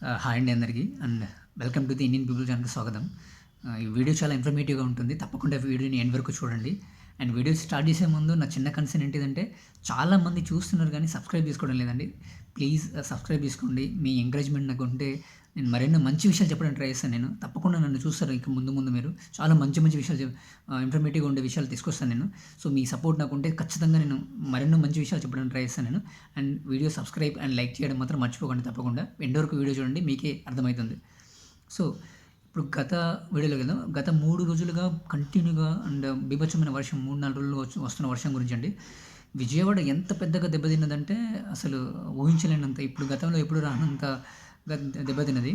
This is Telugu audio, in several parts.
హాయ్ అండి అందరికీ. And welcome to the Indian people ఛానల్‌కి స్వాగతం. ఈ వీడియో చాలా ఇన్ఫర్మేటివ్‌గా ఉంటుంది. తప్పకుండా వీడియోని ఎండ్ వరకు చూడండి. అండ్ వీడియో స్టార్ట్ చేసే ముందు నా చిన్న కన్సర్న్ ఏంటిదంటే, చాలామంది చూస్తున్నారు కానీ సబ్స్క్రైబ్ చేసుకోవడం లేదండి. ప్లీజ్ సబ్స్క్రైబ్ చేసుకోండి. మీ ఎంకరేజ్‌మెంట్ నాకుంటే నేను మరెన్నో మంచి విషయాలు చెప్పడానికి ట్రై చేస్తాను నేను. తప్పకుండా నన్ను చూస్తారు ఇక ముందు ముందు మీరు. చాలా మంచి మంచి విషయాలు ఇన్ఫర్మేటివ్‌గా ఉండే విషయాలు తీసుకొస్తాను నేను. సో, మీ సపోర్ట్ నాకుంటే ఖచ్చితంగా నేను మరెన్నో మంచి విషయాలు చెప్పడానికి ట్రై చేస్తాను నేను. And video subscribe and like చేయడం మాత్రం మర్చిపోకండి తప్పకుండా. ఎండ్ వరకు వీడియో చూడండి, మీకే అర్థమవుతుంది. సో, ఇప్పుడు గత వీడియోలో కదా, గత 3 రోజులుగా కంటిన్యూగా అండ్ బీభత్సమైన వర్షం 3, 4 రోజులు వస్తున్న వర్షం గురించండి. విజయవాడ ఎంత పెద్దగా దెబ్బతిన్నదంటే అసలు ఊహించలేనంత, ఇప్పుడు గతంలో ఎప్పుడు రానంత దెబ్బతిన్నది.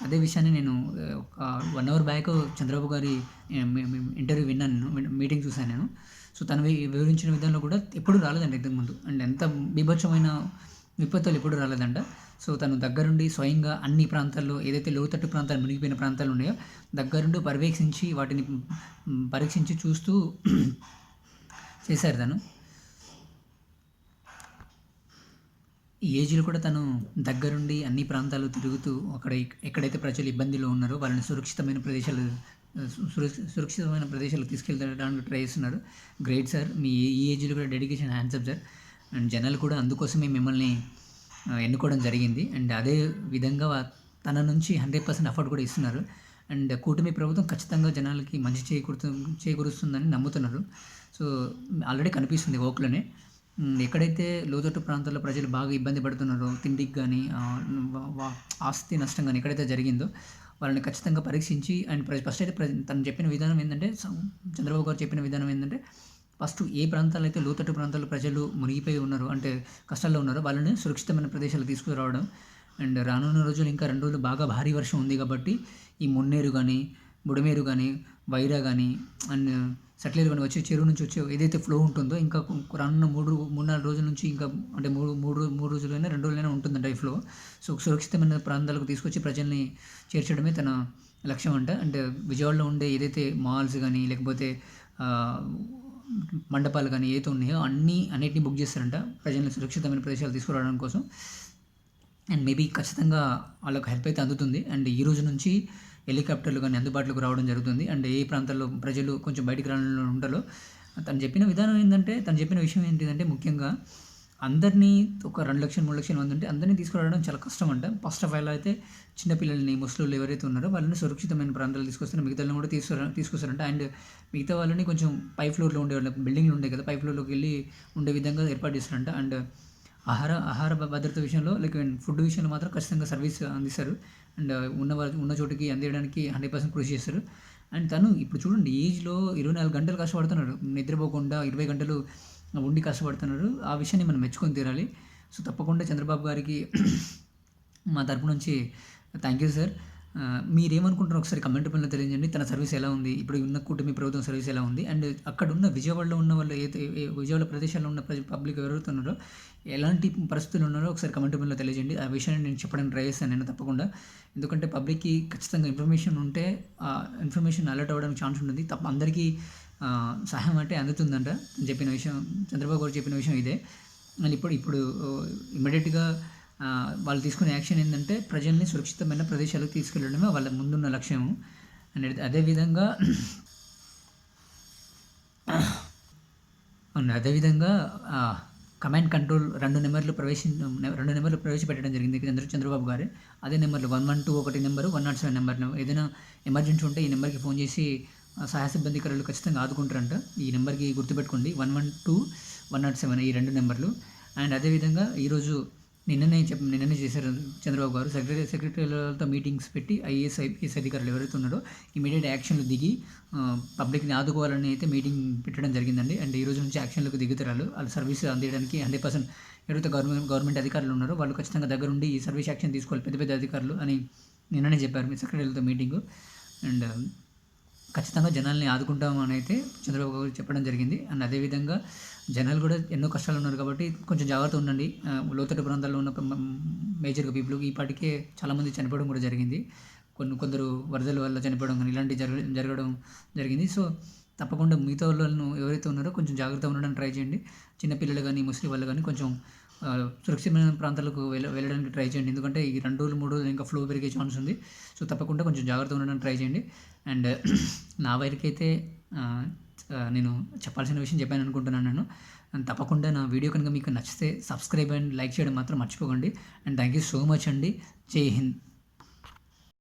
అదే విషయాన్ని నేను ఒక 1 అవర్ బ్యాక్ చంద్రబాబు గారి ఇంటర్వ్యూ విన్నాను నేను. మీటింగ్ చూశాను నేను. సో, తను వివరించిన విధంలో కూడా ఎప్పుడు రాలేదండి ఇంతకుముందు. అండ్ ఎంత బీభత్సమైన విపత్తులు ఎప్పుడు రాలేదంట. సో, తను దగ్గరుండి స్వయంగా అన్ని ప్రాంతాల్లో ఏదైతే లోతట్టు ప్రాంతాలు మునిగిపోయిన ప్రాంతాలు ఉన్నాయో దగ్గరుండి పర్యవేక్షించి వాటిని పరీక్షించి చూస్తూ చేశారు తను. ఈ ఏజ్‌లో కూడా తను దగ్గరుండి అన్ని ప్రాంతాలు తిరుగుతూ అక్కడ ఎక్కడైతే ప్రజలు ఇబ్బందిలో ఉన్నారో వాళ్ళని సురక్షితమైన ప్రదేశాలు సురక్షితమైన ప్రదేశాలకు తీసుకెళ్ళడానికి ట్రై చేస్తున్నారు. Great sir. మీ ఈ ఏజ్‌లో కూడా dedication hands up sir. And జనాలు కూడా అందుకోసమే మిమ్మల్ని ఎన్నుకోవడం జరిగింది. అండ్ అదే విధంగా తన నుంచి 100% ఎఫర్ట్ కూడా ఇస్తున్నారు. అండ్ కూటమి ప్రభుత్వం ఖచ్చితంగా జనాలకి మంచి చేకూరుస్తుందని నమ్ముతున్నారు. సో, ఆల్రెడీ కనిపిస్తుంది వర్క్‌లోనే. ఎక్కడైతే లోతట్టు ప్రాంతాల్లో ప్రజలు బాగా ఇబ్బంది పడుతున్నారో, తిండికి గానీ, ఆస్తి నష్టం గానీ ఎక్కడైతే జరిగిందో వాళ్ళని ఖచ్చితంగా పరీక్షించి అండ్ ఫస్ట్ అయితే తను చెప్పిన విధానం ఏందంటే, చంద్రబాబు గారు చెప్పిన విధానం ఏందంటే, ఫస్ట్ ఏ ప్రాంతాలైతే లోతట్టు ప్రాంతాల్లో ప్రజలు మునిగిపోయి ఉన్నారో, అంటే కష్టాల్లో ఉన్నారో వాళ్ళని సురక్షితమైన ప్రదేశాలకు తీసుకురావడం. అండ్ రానున్న రోజులు ఇంకా 2 రోజులు బాగా భారీ వర్షం ఉంది కాబట్టి ఈ మున్నేరు గానీ, బుడమేరు గానీ, వైరా గానీ అండ్ సట్లేరు గానీ వచ్చే చెరువు నుంచి వచ్చే ఏదైతే ఫ్లో ఉంటుందో ఇంకా రానున్న 3, 4 రోజుల నుంచి ఇంకా అంటే 3 రోజులైనా 2 రోజులైనా ఉంటుందంట ఈ ఫ్లో. సో, సురక్షితమైన ప్రాంతాలకు తీసుకొచ్చి ప్రజల్ని చేర్చడమే తన లక్ష్యం అంట. అంటే విజయవాడలో ఉండే ఏదైతే మాల్స్ గానీ లేకపోతే మండపాలు కానీ ఏవైతే ఉన్నాయో అన్నిటిని బుక్ చేస్తారంట ప్రజల్ని సురక్షితమైన ప్రదేశాలు తీసుకురావడం కోసం. అండ్ మేబీ ఖచ్చితంగా వాళ్ళకి హెల్ప్ అయితే అందుతుంది. అండ్ ఈ రోజు నుంచి హెలికాప్టర్లు కానీ అందుబాటులోకి రావడం జరుగుతుంది. అండ్ ఏ ప్రాంతాల్లో ప్రజలు కొంచెం బయటికి రావాలని ఉండాలో తను చెప్పిన విధానం ఏంటంటే, తను చెప్పిన విషయం ఏంటిదంటే ముఖ్యంగా అందరినీ ఒక 2,00,000, 3,00,000 మంది ఉంటే అందరినీ తీసుకురావడం చాలా కష్టం అంట. ఫస్ట్ ఆఫ్ ఆల్ అయితే చిన్నపిల్లల్ని, ముసలోళ్ళు ఎవరైతే ఉన్నారో వాళ్ళని సురక్షితమైన ప్రాంతాలకు తీసుకొస్తారు. మిగతాలను కూడా తీసుకొస్తారంట. అండ్ మిగతా వాళ్ళని కొంచెం పై ఫ్లోర్‌లో ఉండేవాళ్ళు, బిల్డింగ్‌లు ఉంటాయి కదా, పై ఫ్లోర్‌లోకి వెళ్ళి ఉండే విధంగా ఏర్పాటు చేస్తారంట. అండ్ ఆహార భద్రత విషయంలో ఫుడ్ విషయంలో మాత్రం ఖచ్చితంగా సర్వీస్ అందిస్తారు. అండ్ ఉన్న చోటికి అందియడానికి 100% కృషి చేస్తారు. అండ్ తను ఇప్పుడు చూడండి ఏజ్‌లో 24 గంటలు కష్టపడుతున్నారు. నిద్రపోకుండా 20 గంటలు ఉండి కష్టపడుతున్నారు. ఆ విషయాన్ని మనం మెచ్చుకొని తీరాలి. సో, తప్పకుండా చంద్రబాబు గారికి మా తరపు నుంచి థ్యాంక్ యూ సార్. మీరేమనుకుంటున్నారో ఒకసారి కామెంట్ రూపంలో తెలియజేయండి. తన సర్వీస్ ఎలా ఉంది? ఇప్పుడు ఉన్న కూటమి ప్రభుత్వం సర్వీస్ ఎలా ఉంది? అండ్ అక్కడున్న విజయవాడలో ఉన్న వాళ్ళు విజయవాడ ప్రదేశాల్లో ఉన్న పబ్లిక్ ఎవరైతే ఉన్నారో ఎలాంటి పరిస్థితులు ఉన్నారో ఒకసారి కామెంట్ రూపంలో తెలియజేయండి. ఆ విషయాన్ని నేను చెప్పడానికి ట్రై చేస్తాను నేను తప్పకుండా. ఎందుకంటే పబ్లిక్‌కి ఖచ్చితంగా ఇన్ఫర్మేషన్ ఉంటే ఇన్ఫర్మేషన్ అలర్ట్ అవ్వడానికి ఛాన్స్ ఉంటుంది. అందరికీ సహాయం అంటే అందుతుందంట. చెప్పిన విషయం చంద్రబాబు గారు చెప్పిన విషయం ఇదే. అండ్ ఇప్పుడు ఇమ్మీడియేట్‌గా వాళ్ళు తీసుకునే యాక్షన్ ఏందంటే ప్రజల్ని సురక్షితమైన ప్రదేశాలకు తీసుకెళ్లడమే వాళ్ళ ముందున్న లక్ష్యం. అండ్ అదేవిధంగా అదేవిధంగా కమాండ్ కంట్రోల్ 2 నెంబర్లు ప్రవేశపెట్టడం జరిగింది చంద్రబాబు గారు. అదే నెంబర్లు 112 ఒకటి నెంబరు, 107 నెంబర్. ఏదైనా ఎమర్జెన్సీ ఉంటే ఈ నెంబర్‌కి ఫోన్ చేసి సహాయ సిబ్బందికరులు ఖచ్చితంగా ఆదుకుంటారంట. ఈ నెంబర్‌కి గుర్తుపెట్టుకోండి 112, 107 ఈ 2 నెంబర్లు. అండ్ అదేవిధంగా ఈరోజు నిన్ననే చేశారు చంద్రబాబు గారు. సెక్రటరీలతో మీటింగ్స్ పెట్టి ఐఏఎస్ అధికారులు ఎవరైతే ఉన్నారో ఇమీడియట్ యాక్షన్‌లు దిగి పబ్లిక్‌ని ఆదుకోవాలని అయితే మీటింగ్ పెట్టడం జరిగిందండి. అండ్ ఈ రోజు నుంచి యాక్షన్‌లకు దిగుతారు. వాళ్ళు సర్వీస్ అందించడానికి 100% ఎవరైతే గవర్నమెంట్ అధికారులు ఉన్నారో వాళ్ళు ఖచ్చితంగా దగ్గరుండి ఈ సర్వీస్ యాక్షన్ తీసుకోవాలి పెద్ద పెద్ద అధికారులు అని నిన్ననే చెప్పారు మీ సెక్రటరీలతో మీటింగు. అండ్ ఖచ్చితంగా జనాల్ని ఆదుకుంటామని అయితే చంద్రబాబు గారు చెప్పడం జరిగింది. అండ్ అదేవిధంగా జనాలు కూడా ఎన్నో కష్టాలు ఉన్నారు కాబట్టి కొంచెం జాగ్రత్తగా ఉండండి. లోతట్టు ప్రాంతాల్లో ఉన్న మేజర్‌గా పీపుల్ ఈ పాటికే చాలామంది చనిపోవడం కూడా జరిగింది. కొందరు వరదల వల్ల చనిపోవడం కానీ ఇలాంటివి జరగడం జరిగింది. సో, తప్పకుండా మిగతా వాళ్ళను ఎవరైతే ఉన్నారో కొంచెం జాగ్రత్తగా ఉండడానికి ట్రై చేయండి. చిన్నపిల్లలు కానీ, ముసలి వాళ్ళు కానీ కొంచెం సురక్షితమైన ప్రాంతాలకు వెళ్ళడానికి ట్రై చేయండి. ఎందుకంటే ఈ 2 రోజులు, 3 రోజులు ఇంకా ఫ్లో పెరిగే ఛాన్స్ ఉంది. సో, తప్పకుండా కొంచెం జాగ్రత్తగా ఉండడానికి ట్రై చేయండి. అండ్ నా వరకైతే నేను చెప్పాల్సిన విషయం చెప్పాను అనుకుంటున్నాను నేను. అండ్ తప్పకుండా నా వీడియో కనుక మీకు నచ్చితే సబ్స్క్రైబ్ అండ్ లైక్ చేయడం మాత్రం మర్చిపోకండి. And thank you so much అండి. జై హింద్.